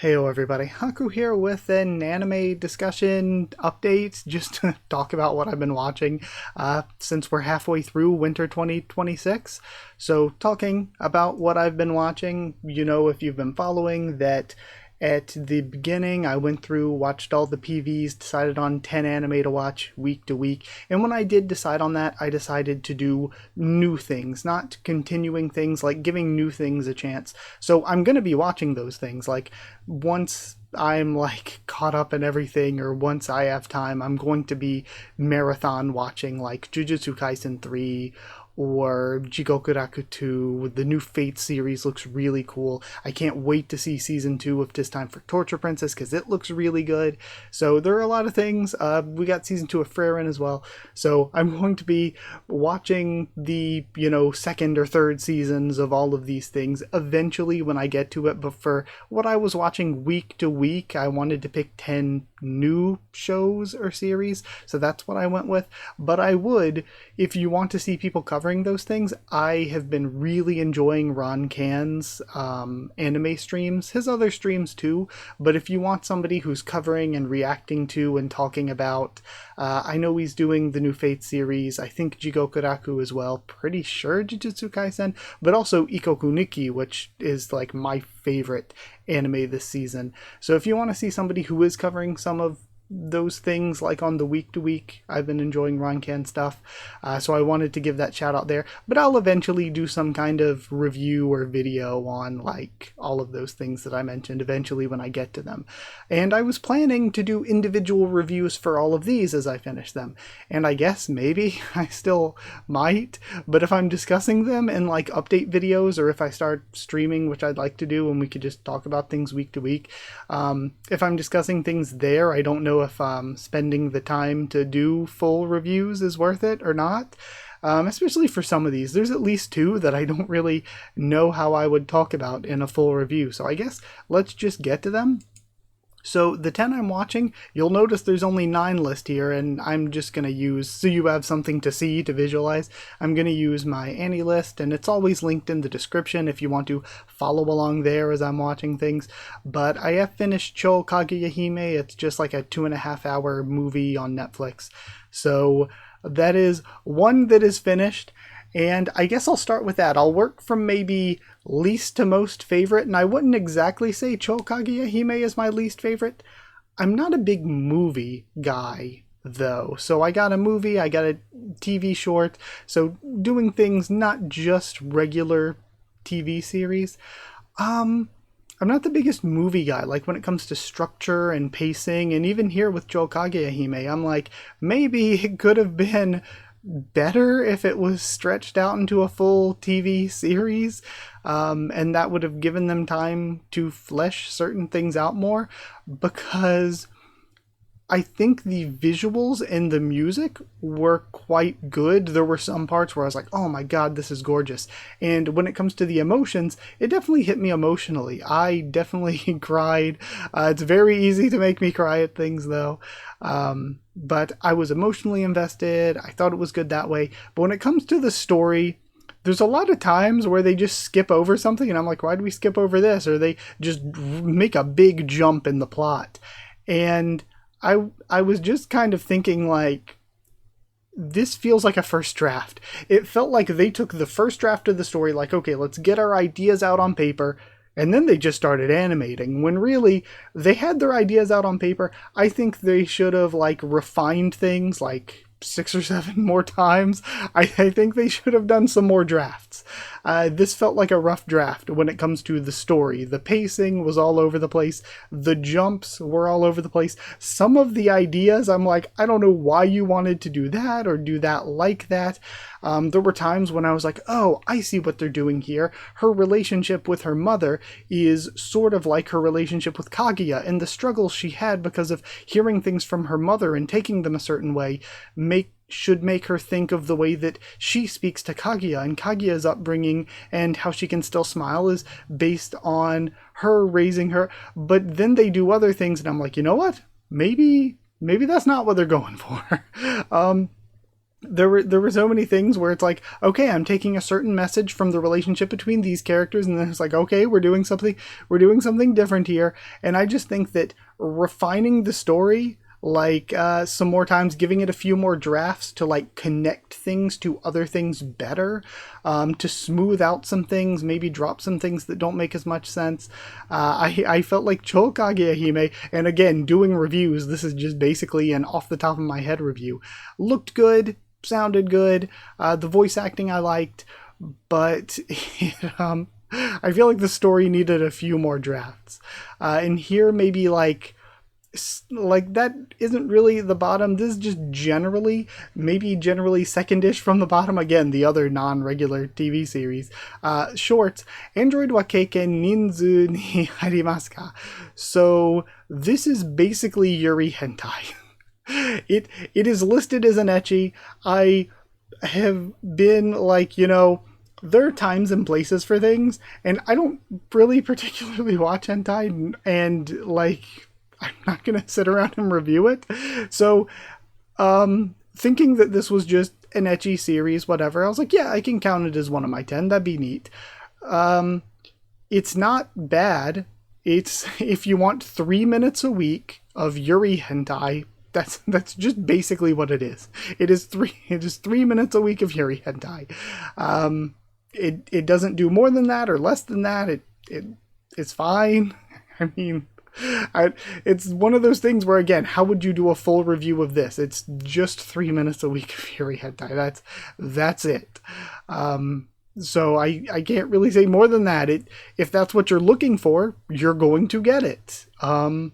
Heyo everybody, Haku here with an anime discussion update, just to talk about what I've been watching since we're halfway through winter 2026. So talking about what I've been watching, if you've been following that at the beginning, I went through, watched all the PVs, decided on 10 anime to watch week to week. And when I did decide on that, I decided to do new things, not continuing things, like giving new things a chance. So I'm going to be watching those things. Like once I'm like caught up in everything, or once I have time, I'm going to be marathon watching like Jujutsu Kaisen 3 or Jigokuraku 2. The new Fate series looks really cool. I can't wait to see season 2 of This Time for Torture Princess because it looks really good. So there are a lot of things. We got season 2 of Freyrin as well. So I'm going to be watching the, second or third seasons of all of these things eventually when I get to it. But for what I was watching week to week, I wanted to pick 10 new shows or series. So that's what I went with. But I would, if you want to see people covering those things, I have been really enjoying Ron Can's anime streams, his other streams too. But if you want somebody who's covering and reacting to and talking about, I know he's doing the new Fate series, I think Jigokuraku as well, pretty sure Jujutsu Kaisen, but also Ikoku Nikki, which is like my favorite anime this season. So if you want to see somebody who is covering some of those things like on the week to week, I've been enjoying Rankan stuff, so I wanted to give that shout out there. But I'll eventually do some kind of review or video on like all of those things that I mentioned eventually when I get to them. And I was planning to do individual reviews for all of these as I finish them, and I guess maybe I still might, but if I'm discussing them in like update videos, or if I start streaming, which I'd like to do, and we could just talk about things week to week, if I'm discussing things there, I don't know if spending the time to do full reviews is worth it or not. Especially for some of these. There's at least 2 that I don't really know how I would talk about in a full review. So I guess let's just get to them. So the 10 I'm watching, you'll notice there's only 9 list here, and I'm just going to use, so you have something to see, to visualize, I'm going to use my Annie list, and it's always linked in the description if you want to follow along there as I'm watching things. But I have finished Cho Kaguya-hime. It's just like a 2.5-hour movie on Netflix. So that is one that is finished. And I guess I'll start with that. I'll work from maybe least to most favorite, and I wouldn't exactly say Cho Kaguya-hime is my least favorite. I'm not a big movie guy, though. So I got a movie, I got a TV short, so doing things not just regular TV series. I'm not the biggest movie guy, like when it comes to structure and pacing, and even here with Cho Kaguya-hime, I'm like, maybe it could have been better if it was stretched out into a full TV series, and that would have given them time to flesh certain things out more, because I think the visuals and the music were quite good. There were some parts where I was like, oh my god, this is gorgeous. And when it comes to the emotions, it definitely hit me emotionally. I definitely cried. It's very easy to make me cry at things, though. But I was emotionally invested. I thought it was good that way. But when it comes to the story, there's a lot of times where they just skip over something, and I'm like, why do we skip over this? Or they just make a big jump in the plot. And I was just kind of thinking, like, this feels like a first draft. It felt like they took the first draft of the story, like, okay, let's get our ideas out on paper, and then they just started animating, when really they had their ideas out on paper. I think they should have like refined things like 6 or 7 more times. I think they should have done some more drafts. This felt like a rough draft when it comes to the story. The pacing was all over the place. The jumps were all over the place. Some of the ideas, I'm like, I don't know why you wanted to do that or do that like that. There were times when I was like, oh, I see what they're doing here. Her relationship with her mother is sort of like her relationship with Kaguya, and the struggles she had because of hearing things from her mother and taking them a certain way should make her think of the way that she speaks to Kaguya, and Kaguya's upbringing and how she can still smile is based on her raising her. But then they do other things, and I'm like, you know what? Maybe that's not what they're going for. there were so many things where it's like, okay, I'm taking a certain message from the relationship between these characters, and then it's like, okay, we're doing something different here. And I just think that refining the story, like some more times, giving it a few more drafts to like connect things to other things better, to smooth out some things, maybe drop some things that don't make as much sense. I felt like Chokage Hime, and again, doing reviews, this is just basically an off the top of my head review, looked good, sounded good, the voice acting I liked, but I feel like the story needed a few more drafts. And here maybe like that isn't really the bottom. This is just maybe generally secondish from the bottom. Again, the other non-regular TV series. Shorts. Android wa keiken ninzu ni harimasu ka? So this is basically Yuri hentai. It is listed as an ecchi. I have been like, there are times and places for things, and I don't really particularly watch hentai, and like, I'm not going to sit around and review it. So, thinking that this was just an ecchi series, whatever, I was like, yeah, I can count it as one of my 10. That'd be neat. It's not bad. It's, if you want 3 minutes a week of Yuri hentai, that's just basically what it is. It is 3 minutes a week of Yuri hentai. It doesn't do more than that or less than that. It's fine. I mean, it's one of those things where, again, how would you do a full review of this? It's just 3 minutes a week of Yuri hentai. That's it. So I can't really say more than that. If that's what you're looking for, you're going to get it. And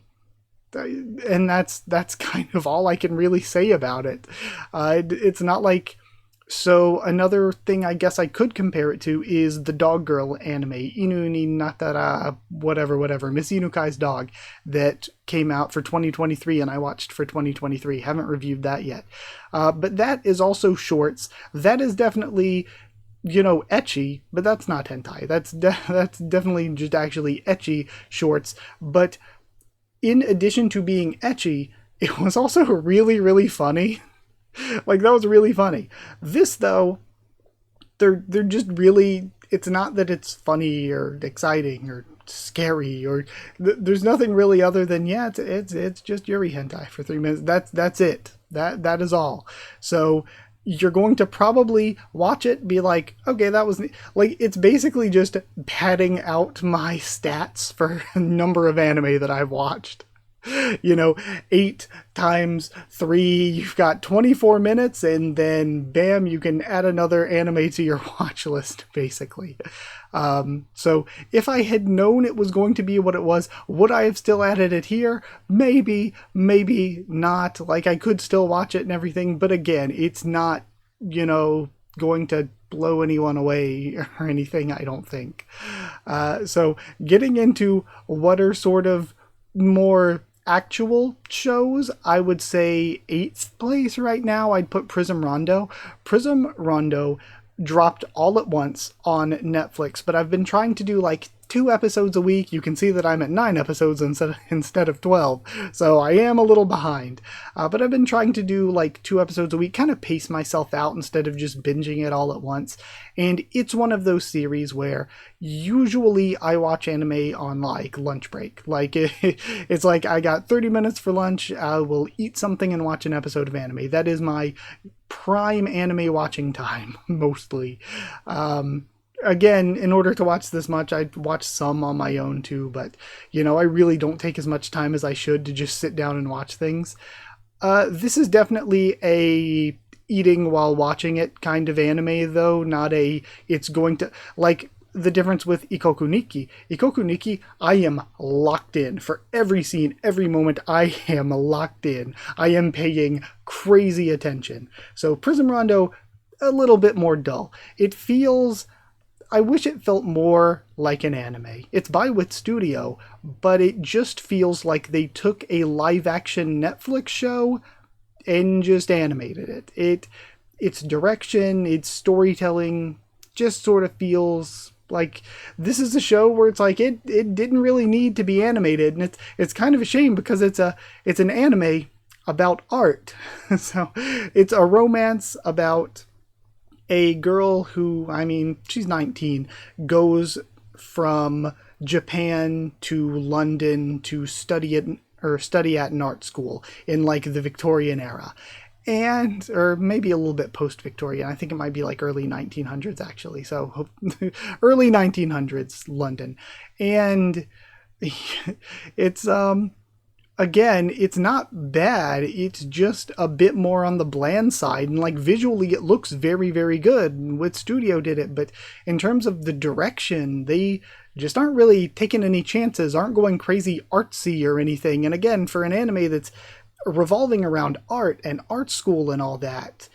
that's kind of all I can really say about it. It's not like... So another thing I guess I could compare it to is the Dog Girl anime, Inu ni Natara, whatever, Miss Inukai's dog, that came out for 2023 and I watched for 2023. Haven't reviewed that yet. But that is also shorts. That is definitely, ecchi, but that's not hentai. That's definitely just actually ecchi shorts. But in addition to being ecchi, it was also really, really funny. Like, that was really funny. This, though, they're just really... It's not that it's funny or exciting or scary or... There's nothing really other than, yeah, it's just Yuri hentai for 3 minutes. That's it. That is all. So you're going to probably watch it, be like, okay, that was... Like, it's basically just padding out my stats for a number of anime that I've watched. 8 times 3, you've got 24 minutes, and then bam, you can add another anime to your watch list, basically. So if I had known it was going to be what it was, would I have still added it here? Maybe not. Like, I could still watch it and everything, but again, it's not, going to blow anyone away or anything, I don't think. So getting into what are sort of more actual shows, I would say 8th place right now, I'd put Prism Rondo. Prism Rondo dropped all at once on Netflix, but I've been trying to do like 2 episodes a week. You can see that I'm at 9 episodes instead of 12, so I am a little behind. But I've been trying to do like 2 episodes a week, kind of pace myself out instead of just binging it all at once. And it's one of those series where usually I watch anime on like lunch break. Like it's like I got 30 minutes for lunch, I will eat something and watch an episode of anime. That is my prime anime watching time, mostly. Again, in order to watch this much, I'd watch some on my own too, but, I really don't take as much time as I should to just sit down and watch things. This is definitely a eating while watching it kind of anime, though, not a, it's going to, like, the difference with Ikoku Nikki. Ikoku Nikki, I am locked in. For every scene, every moment, I am locked in. I am paying crazy attention. So Prism Rondo, a little bit more dull. It feels... I wish it felt more like an anime. It's by Wit Studio, but it just feels like they took a live-action Netflix show and just animated it. Its direction, its storytelling, just sort of feels like this is a show where it's like it didn't really need to be animated, and it's kind of a shame because it's an anime about art. So it's a romance about a girl who, I mean, she's 19, goes from Japan to London to study at an art school in like the Victorian era. And or maybe a little bit post Victorian. I think it might be like early 1900s actually. So early 1900s London. And it's again, it's not bad. It's just a bit more on the bland side. And like visually, it looks very, very good. What studio did it? But in terms of the direction, they just aren't really taking any chances, aren't going crazy artsy or anything. And again, for an anime that's revolving around art and art school and all that,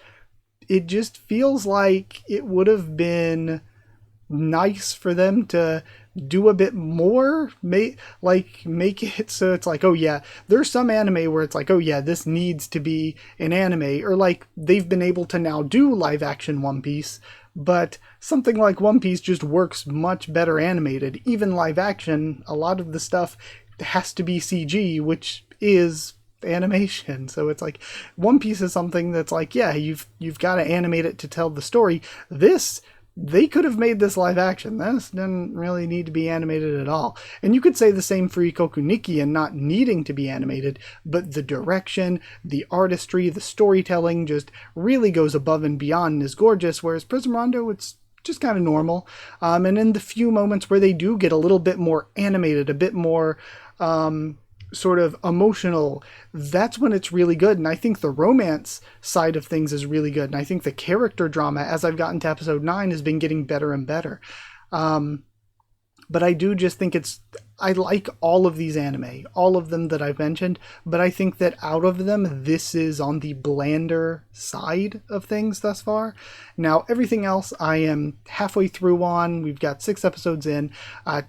it just feels like it would have been nice for them to do a bit more, make it so it's like, oh yeah, there's some anime where it's like, oh yeah, this needs to be an anime, or like they've been able to now do live action One Piece, but something like One Piece just works much better animated. Even live action, a lot of the stuff has to be CG, which is animation. So it's like One Piece is something that's like, yeah, you've got to animate it to tell the story. This, they could have made this live action. This didn't really need to be animated at all. And you could say the same for Ikoku Nikki and not needing to be animated, but the direction, the artistry, the storytelling just really goes above and beyond and is gorgeous, whereas Prism Rondo, it's just kind of normal. And in the few moments where they do get a little bit more animated, a bit more sort of emotional, that's when it's really good. And I think the romance side of things is really good. And I think the character drama, as I've gotten to episode 9, has been getting better and better. But I do just think I like all of these anime, all of them that I've mentioned, but I think that out of them, this is on the blander side of things thus far. Now, everything else I am halfway through on. We've got 6 episodes in.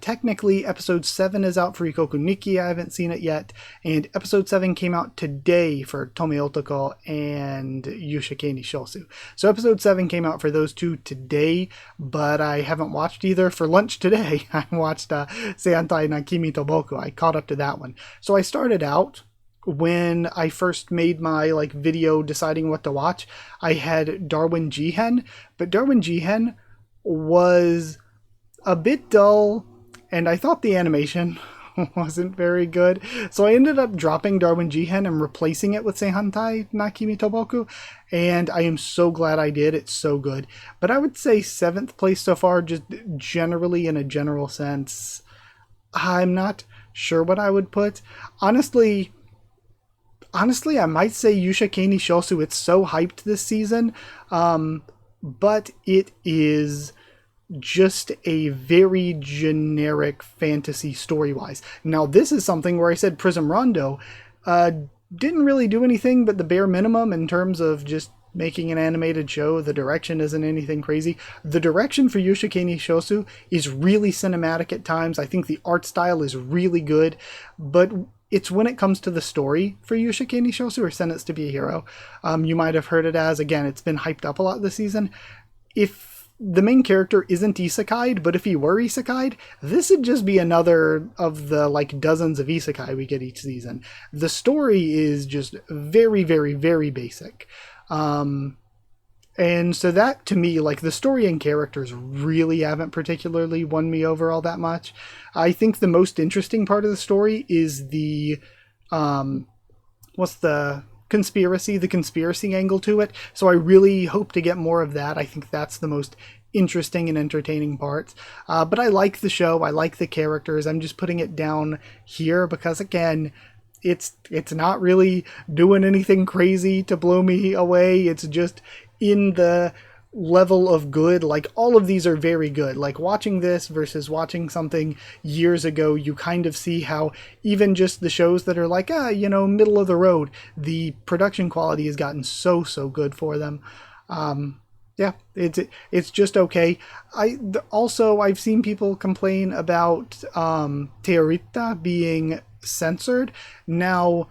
Technically, episode 7 is out for Ikoku Nikki. I haven't seen it yet. And episode 7 came out today for Tome Otoko and Yushike ni Shosu. So episode 7 came out for those two today, but I haven't watched either. For lunch today, I watched Seiantai na Kimi to Boku. I caught up to that one. So I started out when I first made my like video deciding what to watch. I had Darwin Jihen, but Darwin Jihen was a bit dull, and I thought the animation wasn't very good. So I ended up dropping Darwin Jihen and replacing it with Seihantai na Kimi to Boku, and I am so glad I did. It's so good. But I would say 7th place so far, just generally in a general sense. I'm not sure what I would put. Honestly, I might say Yushike ni Shosu. It's so hyped this season, but it is just a very generic fantasy story-wise. Now, this is something where I said Prism Rondo didn't really do anything but the bare minimum in terms of just making an animated show. The direction isn't anything crazy. The direction for Yushike ni Shosu is really cinematic at times. I think the art style is really good, but it's when it comes to the story for Yushike ni Shosu, or Sentenced to be a Hero. You might have heard it as, again, it's been hyped up a lot this season. If the main character isn't isekai'd, but if he were isekai'd, this would just be another of the like dozens of isekai we get each season. The story is just very, very, very basic. And so that, to me, like the story and characters really haven't particularly won me over all that much. I think the most interesting part of the story is the conspiracy angle to it. So I really hope to get more of that. I think that's the most interesting and entertaining parts. But I like the show. I like the characters. I'm just putting it down here because, again, it's not really doing anything crazy to blow me away. It's just in the level of good. Like, all of these are very good. Like, watching this versus watching something years ago, you kind of see how even just the shows that are like, middle of the road, the production quality has gotten so good for them. Yeah, it's just okay. I've seen people complain about Teorita being censored. Now,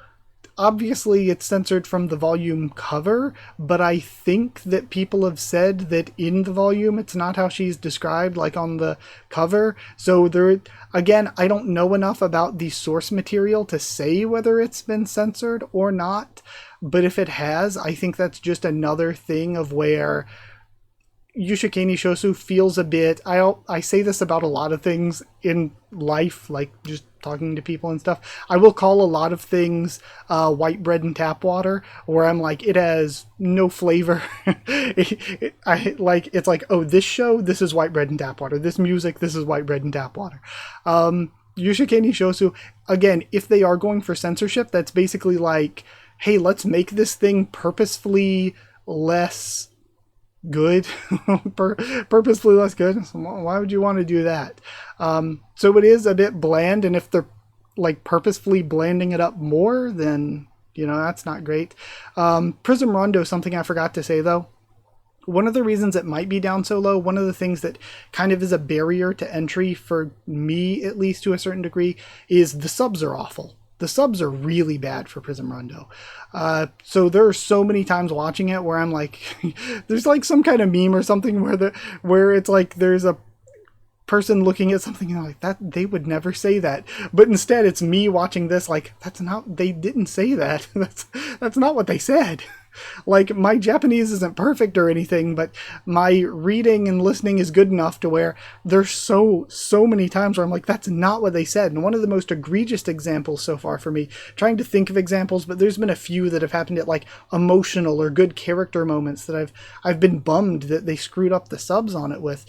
obviously it's censored from the volume cover, but I think that people have said that in the volume it's not how she's described, like on the cover. So there, again, I don't know enough about the source material to say whether it's been censored or not, but if it has, I think that's just another thing of where Yushikeni Shosu feels a bit, I say this about a lot of things in life, like just talking to people and stuff. I will call a lot of things white bread and tap water, where I'm like, it has no flavor. It's like, oh, this show, this is white bread and tap water. This music, this is white bread and tap water. Yushikeni Shosu, again, if they are going for censorship, that's basically like, hey, let's make this thing purposefully less good. Purposefully less good. Why would you want to do that? So it is a bit bland, and if they're like purposefully blanding it up more, then that's not great. Prism Rondo, something I forgot to say though. One of the reasons it might be down so low, one of the things that kind of is a barrier to entry for me, at least to a certain degree, is the subs are awful. The subs are really bad for Prism Rondo. So there are so many times watching it where I'm like, there's like some kind of meme or something where it's like there's a person looking at something and like, that they would never say that, but instead it's me watching this like, they didn't say that. That's not what they said. Like, my Japanese isn't perfect or anything, but my reading and listening is good enough to where there's so many times where I'm like, that's not what they said. And one of the most egregious examples so far for me, trying to think of examples, but there's been a few that have happened at like emotional or good character moments that I've been bummed that they screwed up the subs on it with.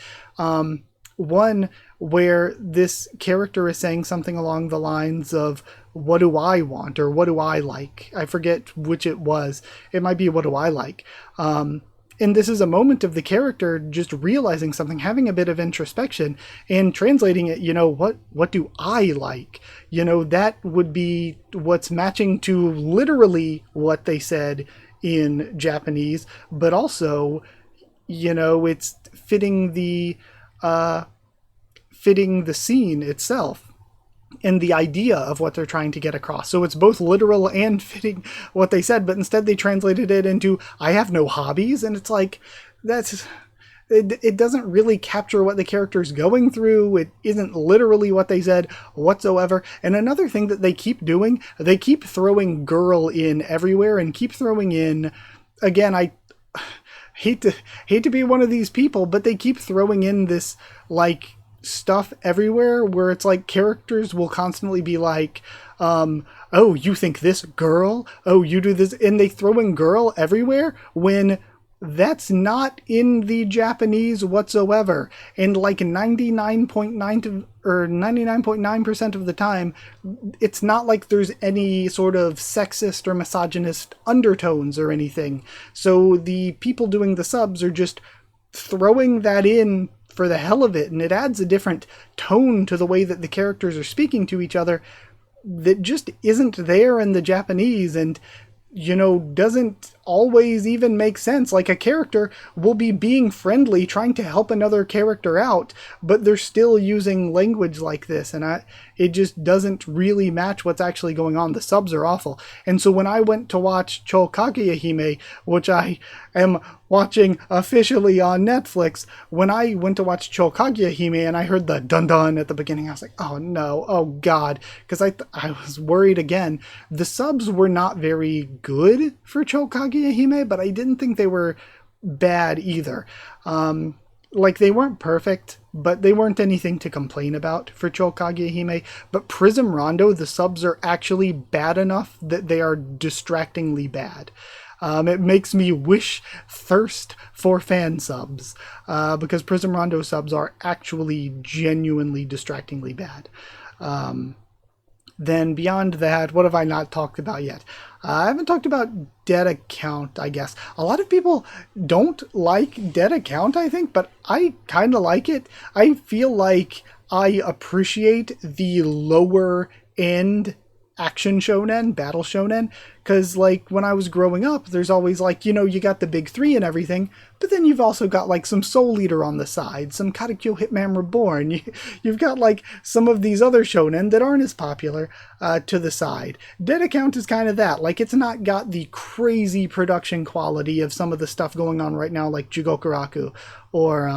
One where this character is saying something along the lines of, what do I want? Or what do I like? I forget which it was. It might be, what do I like? And this is a moment of the character just realizing something, having a bit of introspection and translating it, what do I like? That would be what's matching to literally what they said in Japanese, but also, it's fitting the scene itself and the idea of what they're trying to get across. So it's both literal and fitting what they said, but instead they translated it into, I have no hobbies. And it's like, it doesn't really capture what the character's going through. It isn't literally what they said whatsoever. And another thing that they keep doing, they keep throwing girl in everywhere and keep throwing in, again, I hate to be one of these people, but they keep throwing in this like stuff everywhere where it's like characters will constantly be like, oh, you think this, girl? Oh, you do this, and they throw in girl everywhere when that's not in the Japanese whatsoever. And like 99.9% of the time, it's not like there's any sort of sexist or misogynist undertones or anything. So the people doing the subs are just throwing that in for the hell of it, and it adds a different tone to the way that the characters are speaking to each other that just isn't there in the Japanese, and doesn't always even make sense. Like, a character will be being friendly, trying to help another character out, but they're still using language like this, and it just doesn't really match what's actually going on. The subs are awful. And so when I went to watch Cho Kaguya-hime, which I am watching officially on Netflix, when I went to watch Cho Kaguya-hime and I heard the dun-dun at the beginning, I was like, oh no, oh god, because I was worried again. The subs were not very good for Cho Kaguya-hime, but I didn't think they were bad either. Like, they weren't perfect, but they weren't anything to complain about for Cho Kaguya-hime. But Prism Rondo, the subs are actually bad enough that they are distractingly bad. It makes me thirst for fan subs, because Prism Rondo subs are actually genuinely distractingly bad. Then beyond that, what have I not talked about yet? I haven't talked about Dead Account, I guess. A lot of people don't like Dead Account, I think, but I kind of like it. I feel like I appreciate the lower end action shonen, battle shonen, because like when I was growing up, there's always like, you got the big three and everything, but then you've also got like some Soul Eater on the side, some Katekyo Hitman Reborn. You've got like some of these other shonen that aren't as popular to the side. Dead Account is kind of that. Like it's not got the crazy production quality of some of the stuff going on right now, like Jigokuraku or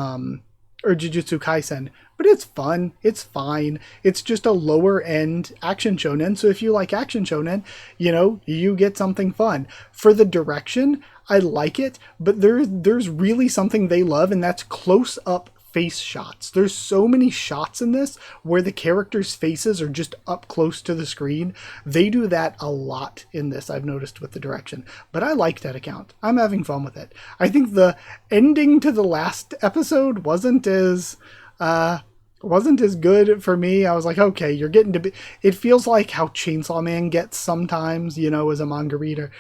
Jujutsu Kaisen, but it's fun. It's fine. It's just a lower end action shonen. So if you like action shonen, you get something fun. For the direction, I like it, but there's really something they love, and that's close up face shots. There's so many shots in this where the characters' faces are just up close to the screen. They do that a lot in this, I've noticed, with the direction. But I like Dead Account. I'm having fun with it. I think the ending to the last episode wasn't as good for me. I was like, okay, you're getting to be... It feels like how Chainsaw Man gets sometimes, as a manga reader.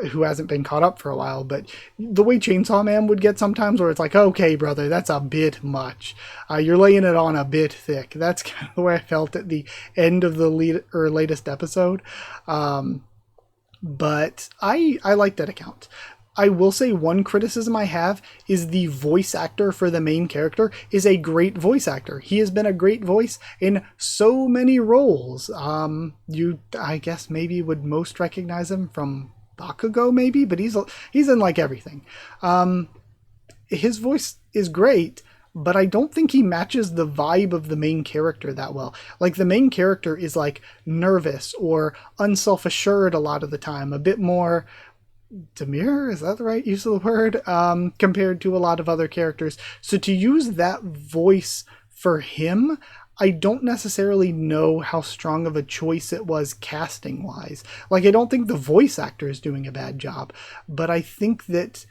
Who hasn't been caught up for a while, but the way Chainsaw Man would get sometimes, where it's like, okay, brother, that's a bit much. You're laying it on a bit thick. That's kind of the way I felt at the end of the latest episode. But I like That Account. I will say one criticism I have is the voice actor for the main character is a great voice actor. He has been a great voice in so many roles. I guess maybe would most recognize him from Bakugo, maybe, but he's in like everything. His voice is great, but I don't think he matches the vibe of the main character that well. Like the main character is like nervous or unself-assured a lot of the time, a bit more demure, is that the right use of the word? Compared to a lot of other characters. So to use that voice for him, I don't necessarily know how strong of a choice it was casting wise. Like, I don't think the voice actor is doing a bad job, but I think that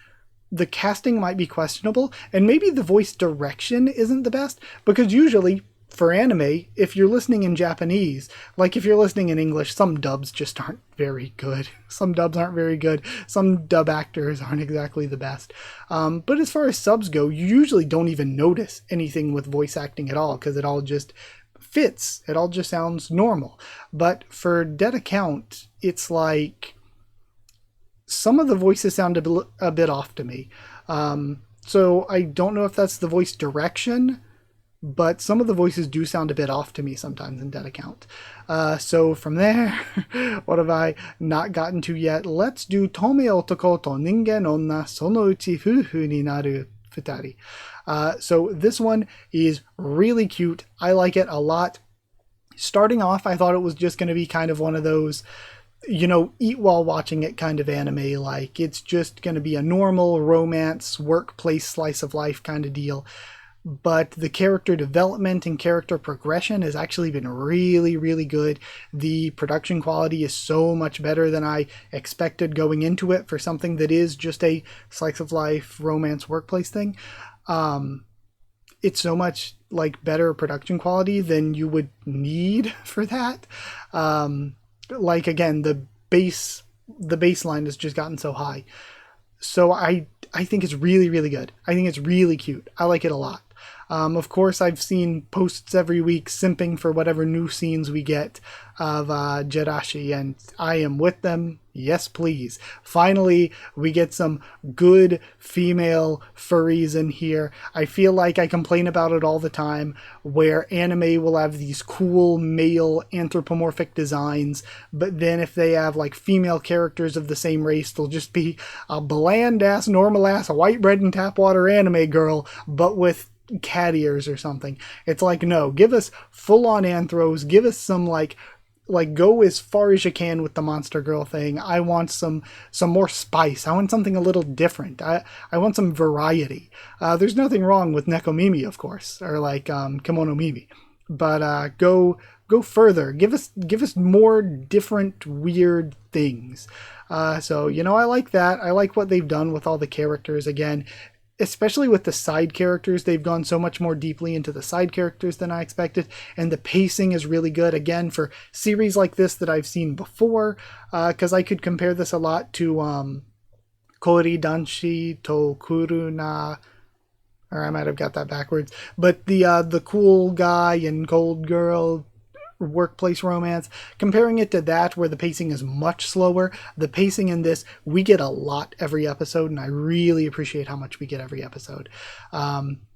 the casting might be questionable, and maybe the voice direction isn't the best, because usually for anime, if you're listening in Japanese, like if you're listening in English, some dubs just aren't very good. Some dubs aren't very good. Some dub actors aren't exactly the best. But as far as subs go, you usually don't even notice anything with voice acting at all, because it all just fits. It all just sounds normal. But for Dead Account, it's like some of the voices sound a bit off to me. So I don't know if that's the voice direction, but some of the voices do sound a bit off to me sometimes in Dead Account. So from there, what have I not gotten to yet? Let's do Tome Otoko to Ningen Onna Sono Uchi Fufu ni Naru Futari. So this one is really cute. I like it a lot. Starting off, I thought it was just going to be kind of one of those, eat while watching it kind of anime. Like, it's just going to be a normal romance, workplace, slice of life kind of deal. But the character development and character progression has actually been really, really good. The production quality is so much better than I expected going into it for something that is just a slice of life romance workplace thing. It's so much like better production quality than you would need for that. Like, again, the baseline has just gotten so high. So I think it's really, really good. I think it's really cute. I like it a lot. Of course, I've seen posts every week simping for whatever new scenes we get of Jirashi, and I am with them. Yes, please. Finally, we get some good female furries in here. I feel like I complain about it all the time, where anime will have these cool male anthropomorphic designs, but then if they have like female characters of the same race, they'll just be a bland-ass, normal-ass, white bread and tap water anime girl, but with cat ears or something. It's like, no, give us full-on anthros, give us some like go as far as you can with the monster girl thing. I want some more spice. I want something a little different. I want some variety. There's nothing wrong with Nekomimi, of course, or like Kimono Mimi, but go further. Give us more different weird things. So I like that. I like what they've done with all the characters. Again, especially with the side characters, they've gone so much more deeply into the side characters than I expected, and the pacing is really good, again, for series like this that I've seen before, because I could compare this a lot to Kori Danshi to Kuruna, or I might have got that backwards, but the cool guy and cold girl workplace romance, comparing it to that where the pacing is much slower. The pacing in this, we get a lot every episode, and I really appreciate how much we get every episode.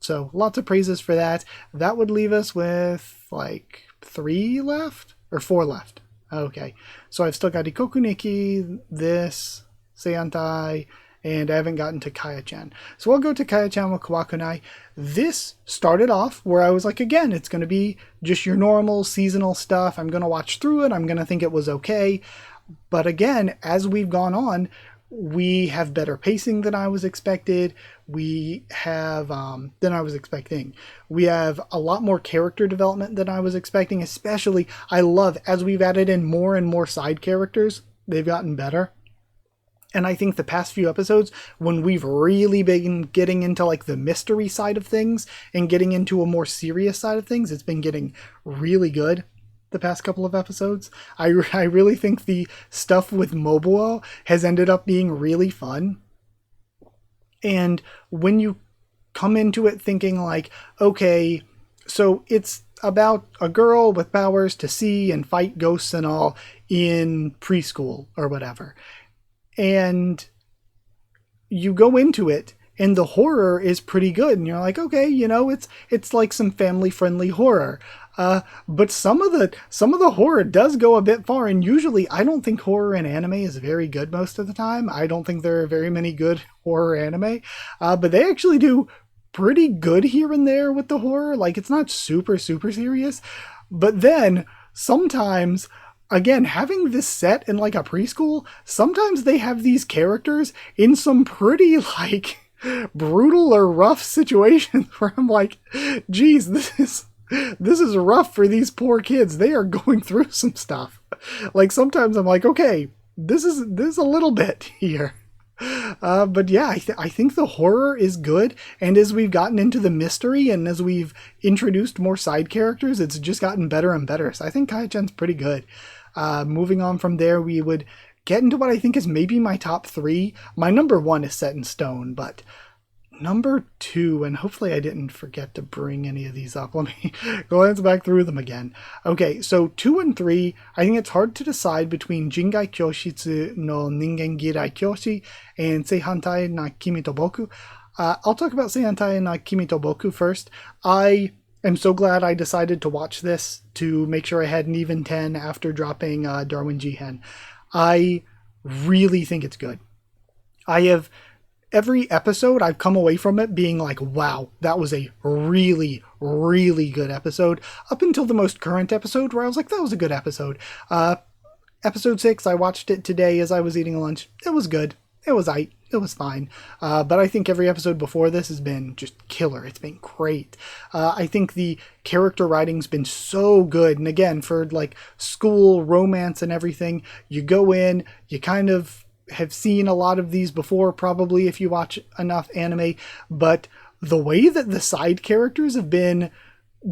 So lots of praises for that. That would leave us with like 3 left or 4 left. Okay, so I've still got Ikoku Nikki, this, Seiantai, and I haven't gotten to Kaya-chan. So I'll go to Kaya-chan with Kawakunai. This started off where I was like, again, it's going to be just your normal seasonal stuff. I'm going to watch through it. I'm going to think it was okay. But again, as we've gone on, we have better pacing than I was expected. We have, than I was expecting. We have a lot more character development than I was expecting. Especially, I love, as we've added in more and more side characters, they've gotten better. And I think the past few episodes, when we've really been getting into like the mystery side of things and getting into a more serious side of things, it's been getting really good the past couple of episodes. I really think the stuff with Mobuo has ended up being really fun. And when you come into it thinking like, okay, so it's about a girl with powers to see and fight ghosts and all in preschool or whatever. And you go into it and the horror is pretty good. And you're like, okay, you know, it's like some family friendly horror. But some of the horror does go a bit far. And usually I don't think horror in anime is very good most of the time. I don't think there are very many good horror anime. But they actually do pretty good here and there with the horror. Like it's not super, super serious. But then sometimes, again, having this set in like a preschool, sometimes they have these characters in some pretty like brutal or rough situations where I'm like, geez, this is rough for these poor kids. They are going through some stuff. Like sometimes I'm like, okay, this is a little bit here. But yeah, I think the horror is good. And as we've gotten into the mystery and as we've introduced more side characters, it's just gotten better and better. So I think Kai-chan's pretty good. Moving on from there, we would get into what I think is maybe my top 3. My number 1 is set in stone, but number 2, and hopefully I didn't forget to bring any of these up. Let me glance back through them again. Okay, so 2 and 3, I think it's hard to decide between Jingai Kyoshitsu no Ningen Girai Kyoshi and Seihantai na Kimi to Boku. I'll talk about Seihantai na Kimi to Boku first. I'm so glad I decided to watch this to make sure I had an even 10 after dropping Darwin Jihen. I really think it's good. Every episode I've come away from it being like, wow, that was a really, really good episode. Up until the most current episode where I was like, that was a good episode. Episode 6, I watched it today as I was eating lunch. It was good. It was fine. But I think every episode before this has been just killer. It's been great. I think the character writing's been so good. And again, for like school romance and everything, you go in, you kind of have seen a lot of these before, probably if you watch enough anime, but the way that the side characters have been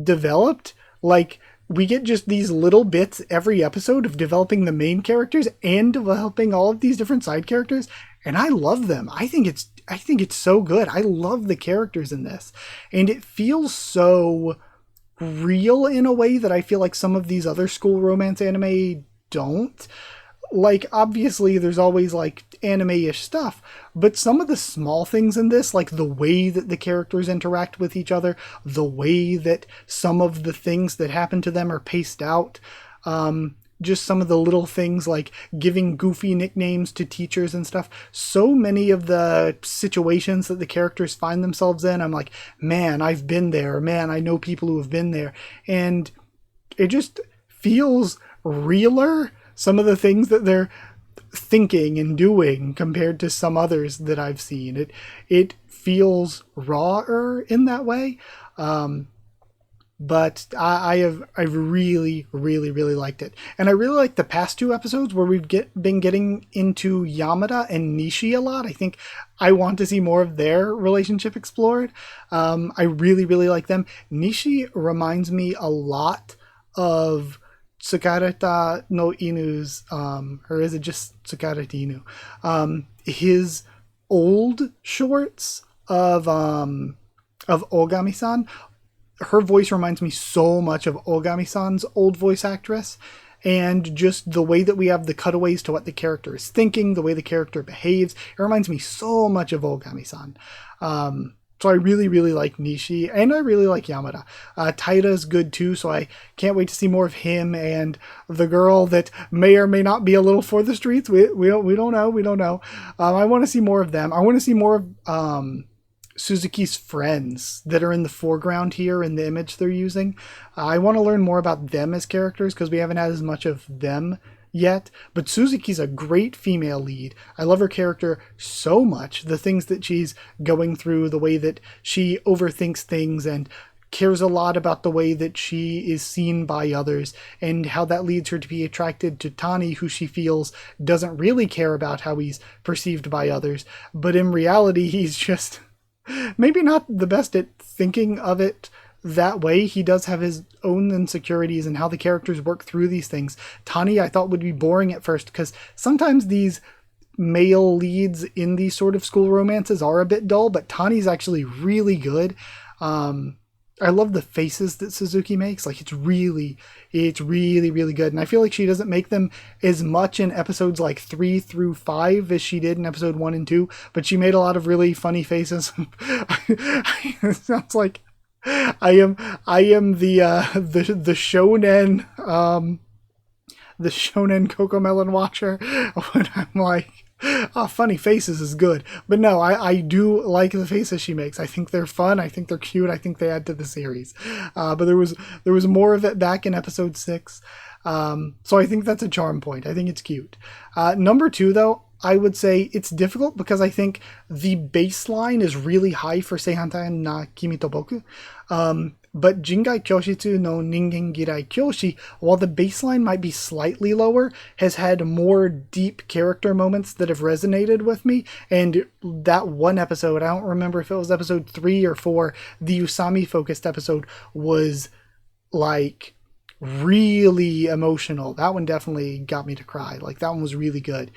developed, like we get just these little bits every episode of developing the main characters and developing all of these different side characters. And I love them. I think it's so good. I love the characters in this. And it feels so real in a way that I feel like some of these other school romance anime don't. Like, obviously, there's always, like, anime-ish stuff, but some of the small things in this, like the way that the characters interact with each other, the way that some of the things that happen to them are paced out, just some of the little things like giving goofy nicknames to teachers and stuff. So many of the situations that the characters find themselves in, I'm like, man, I've been there. Man, I know people who have been there. And it just feels realer, some of the things that they're thinking and doing compared to some others that I've seen. It feels rawer in that way. But I've really, really, really liked it. And I really like the past 2 episodes where we've been getting into Yamada and Nishi a lot. I think I want to see more of their relationship explored. I really, really like them. Nishi reminds me a lot of Tsukareta no Inu's, or is it just Tsukareta Inu? His old shorts of Ogami-san. her voice reminds me so much of Ogami-san's old voice actress. And just the way that we have the cutaways to what the character is thinking, the way the character behaves, it reminds me so much of Ogami-san. So I really, really like Nishi, and I really like Yamada. Taira's good too, so I can't wait to see more of him and the girl that may or may not be a little for the streets. We don't know. I want to see more of them. I want to see more of Suzuki's friends that are in the foreground here in the image they're using. I want to learn more about them as characters because we haven't had as much of them yet, but Suzuki's a great female lead. I love her character so much. The things that she's going through, the way that she overthinks things and cares a lot about the way that she is seen by others, and how that leads her to be attracted to Tani, who she feels doesn't really care about how he's perceived by others, but in reality he's just maybe not the best at thinking of it that way. He does have his own insecurities and how the characters work through these things. Tani, I thought would be boring at first because sometimes these male leads in these sort of school romances are a bit dull, but Tani's actually really good. I love the faces that Suzuki makes. Like, it's really, really good. And I feel like she doesn't make them as much in episodes like 3 through 5 as she did in episode 1 and 2, but she made a lot of really funny faces. It sounds like I am the shonen the shonen Cocomelon watcher when I'm like, oh, funny faces is good. But no, I do like the faces she makes. I think they're fun. I think they're cute. I think they add to the series. But there was more of it back in episode 6. So I think that's a charm point. I think it's cute. Number 2, though, I would say it's difficult because I think the baseline is really high for Seihantai na Kimi to Boku. But Jingai Kyoshitsu no Ningen Girai Kyoshi, while the baseline might be slightly lower, has had more deep character moments that have resonated with me. And that one episode, I don't remember if it was episode 3 or 4, the Usami focused episode was like really emotional. That one definitely got me to cry. Like, that one was really good.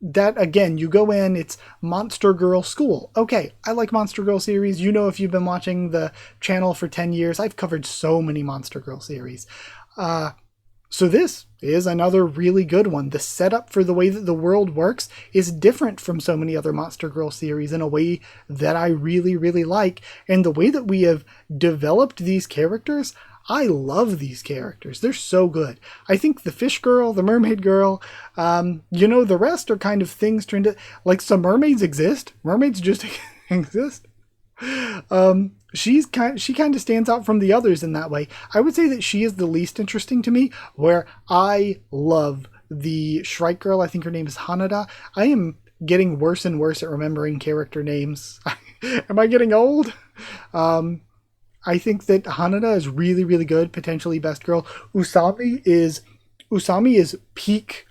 That, again, you go in, it's Monster Girl School. Okay, I like Monster Girl series. You know, if you've been watching the channel for 10 years, I've covered so many Monster Girl series. So this is another really good one. The setup for the way that the world works is different from so many other Monster Girl series in a way that I really, really like. And the way that we have developed these characters, I love these characters. They're so good. I think the fish girl, the mermaid girl, the rest are kind of things turned to, like, some mermaids exist. Mermaids just exist. She kind of stands out from the others in that way. I would say that she is the least interesting to me, where I love the Shrike girl. I think her name is Hanada. I am getting worse and worse at remembering character names. Am I getting old? I think that Hanada is really, really good, potentially best girl. Usami is peak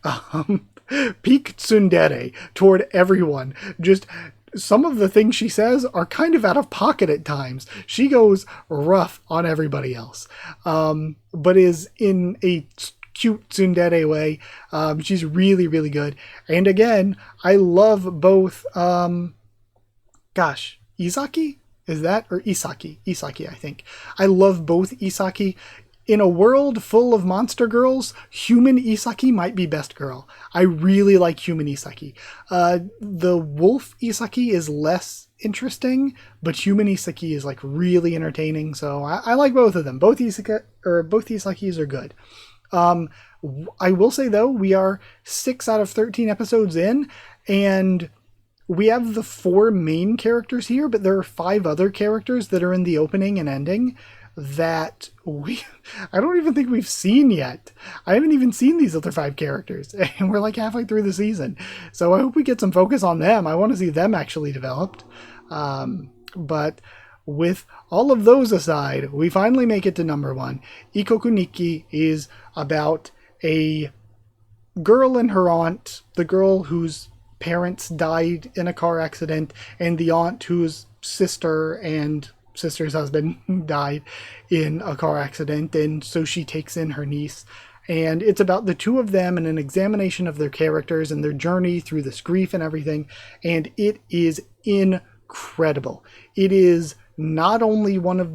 peak tsundere toward everyone. Just some of the things she says are kind of out of pocket at times. She goes rough on everybody else, but is in a cute tsundere way. She's really, really good. And again, I love both, Izaki? Is that? Or Isaki? Isaki, I think. I love both Isaki. In a world full of monster girls, human Isaki might be best girl. I really like human Isaki. The wolf Isaki is less interesting, but human Isaki is like really entertaining. So I like both of them. Both Isakis are good. I will say though, we are 6 out of 13 episodes in, and we have the 4 main characters here, but there are 5 other characters that are in the opening and ending that I don't even think we've seen yet. I haven't even seen these other 5 characters, and we're like halfway through the season. So I hope we get some focus on them. I want to see them actually developed. But with all of those aside, we finally make it to number 1. Ikoku Nikki is about a girl and her aunt, the girl whose parents died in a car accident, and the aunt whose sister and sister's husband died in a car accident, and so she takes in her niece. And it's about the 2 of them and an examination of their characters and their journey through this grief and everything, and it is incredible. It is not only one of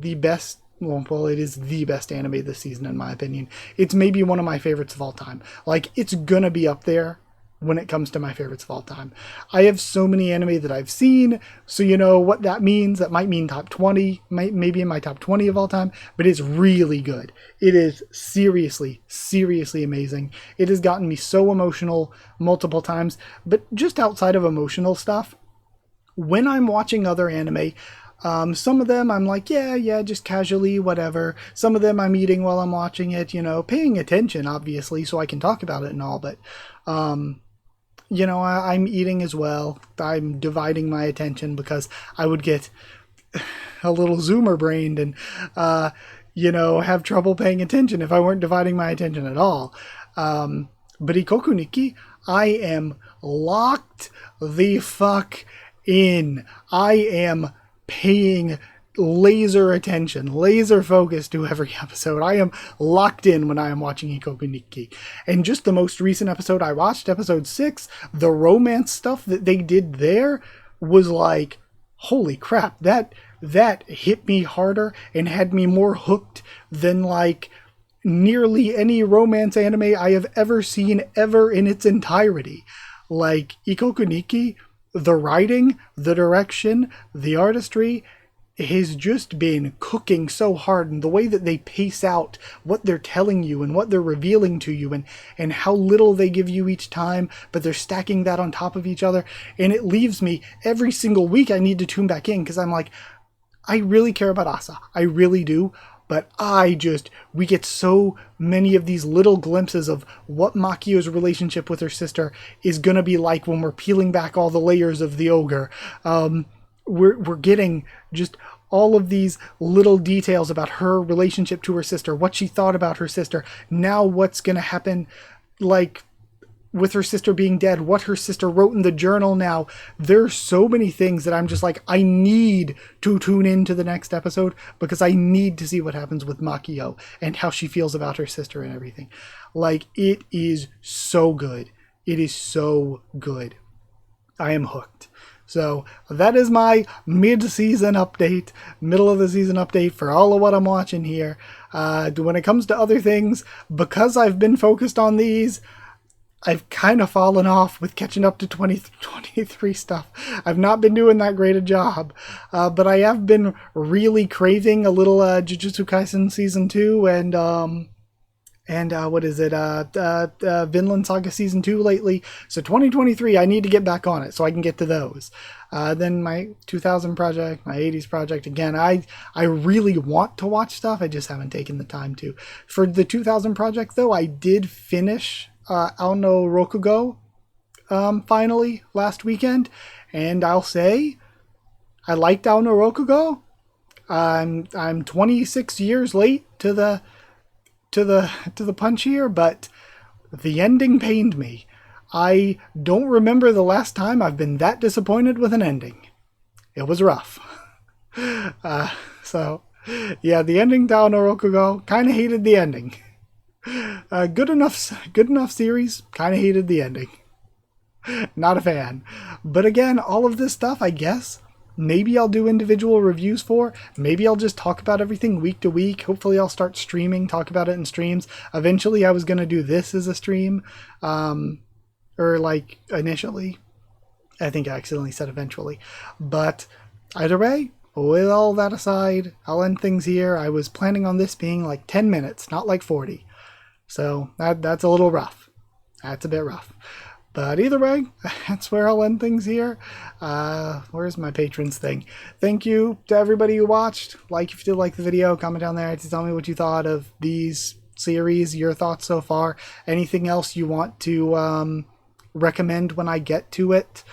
the best. Well, it is the best anime this season, in my opinion. It's maybe one of my favorites of all time. Like, it's gonna be up there when it comes to my favorites of all time. I have so many anime that I've seen, so you know what that means. That might mean top 20, maybe in my top 20 of all time, but it's really good. It is seriously, seriously amazing. It has gotten me so emotional multiple times, but just outside of emotional stuff, when I'm watching other anime, some of them I'm like, yeah, just casually, whatever. Some of them I'm eating while I'm watching it, you know, paying attention, obviously, so I can talk about it and all, but, you know, I'm eating as well. I'm dividing my attention because I would get a little zoomer brained and, you know, have trouble paying attention if I weren't dividing my attention at all. But Ikoku Nikki, I am locked the fuck in. I am paying laser attention, laser focus to every episode. I am locked in when I am watching Ikoku Nikki. And just the most recent episode I watched, episode 6, the romance stuff that they did there was like, holy crap, that hit me harder and had me more hooked than like nearly any romance anime I have ever seen ever in its entirety. Like Ikoku Nikki, the writing, the direction, the artistry has just been cooking so hard, and the way that they pace out what they're telling you and what they're revealing to you and how little they give you each time, but they're stacking that on top of each other. And it leaves me every single week I need to tune back in because I'm like, I really care about Asa. I really do. But we get so many of these little glimpses of what Makio's relationship with her sister is going to be like when we're peeling back all the layers of the ogre. We're getting just all of these little details about her relationship to her sister, what she thought about her sister, now what's going to happen, like, with her sister being dead, what her sister wrote in the journal now. There's so many things that I'm just like, I need to tune into the next episode because I need to see what happens with Makio and how she feels about her sister and everything. Like, it is so good. It is so good. I am hooked. So that is my mid-season update, middle of the season update for all of what I'm watching here. When it comes to other things, because I've been focused on these, I've kind of fallen off with catching up to 2023 stuff. I've not been doing that great a job, but I have been really craving a little Jujutsu Kaisen Season 2 and what is it, Vinland Saga Season 2 lately. So 2023, I need to get back on it so I can get to those. Then my 2000 project, my 80s project, again, I really want to watch stuff, I just haven't taken the time to. For the 2000 project, though, I did finish Ao no Rokugo finally last weekend, and I'll say I liked Ao no Rokugo. I'm 26 years late to the punch here, but the ending pained me. I don't remember the last time I've been that disappointed with an ending. It was rough. So yeah, the ending to Ao no Rokugo, kind of hated the ending. Good enough series, kind of hated the ending. Not a fan. But again, all of this stuff, I guess, maybe I'll do individual reviews for. Maybe I'll just talk about everything week to week. Hopefully I'll start streaming, talk about it in streams. Eventually I was going to do this as a stream. Or like initially. I think I accidentally said eventually. But either way, with all that aside, I'll end things here. I was planning on this being like 10 minutes, not like 40. So that's a little rough. That's a bit rough. But either way, that's where I'll end things here. Where's my patrons thing? Thank you to everybody who watched. Like if you did like the video, comment down there to tell me what you thought of these series, your thoughts so far. Anything else you want to recommend when I get to it.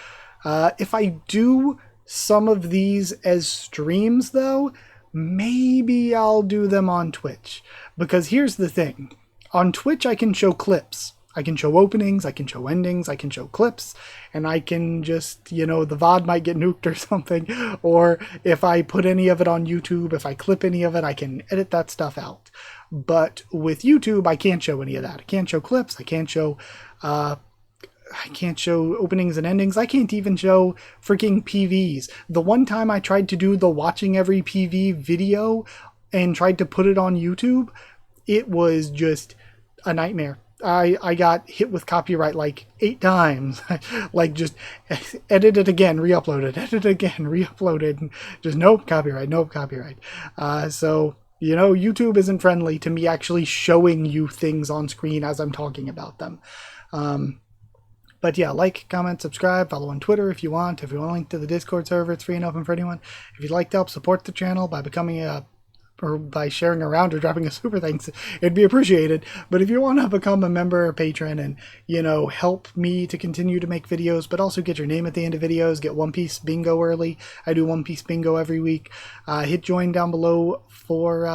If I do some of these as streams, though, maybe I'll do them on Twitch. Because here's the thing. On Twitch, I can show clips. I can show openings, I can show endings, I can show clips, and I can just, you know, the VOD might get nuked or something, or if I put any of it on YouTube, if I clip any of it, I can edit that stuff out. But with YouTube, I can't show any of that. I can't show clips, I can't show I can't show openings and endings. I can't even show freaking PVs. The one time I tried to do the watching every PV video and tried to put it on YouTube, it was just a nightmare. I got hit with copyright like 8 times. Like just edit it again, re-upload it, edit it again, re-upload it. And just nope, copyright, nope, copyright. So, you know, YouTube isn't friendly to me actually showing you things on screen as I'm talking about them. But yeah, like, comment, subscribe, follow on Twitter if you want. If you want a link to the Discord server, it's free and open for anyone. If you'd like to help support the channel by becoming or by sharing around or dropping a super thanks, it'd be appreciated. But if you want to become a member or patron and, you know, help me to continue to make videos, but also get your name at the end of videos, get One Piece bingo early. I do One Piece bingo every week. Hit join down below for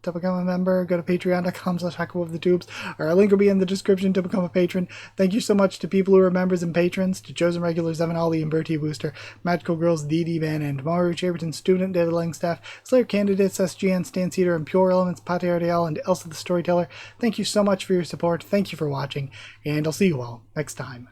to become a member. Go to patreon.com/HakuOfTheTubes. Our link will be in the description to become a patron. Thank you so much to people who are members and patrons, to chosen regulars Evan Ollie and Bertie Booster, Magical Girls Dee Van and Maru Chaverton, Student David Langstaff, Slayer Candidates SGN, Stan Cedar, and Pure Elements, Pate Ardial, and Elsa the Storyteller. Thank you so much for your support. Thank you for watching, and I'll see you all next time.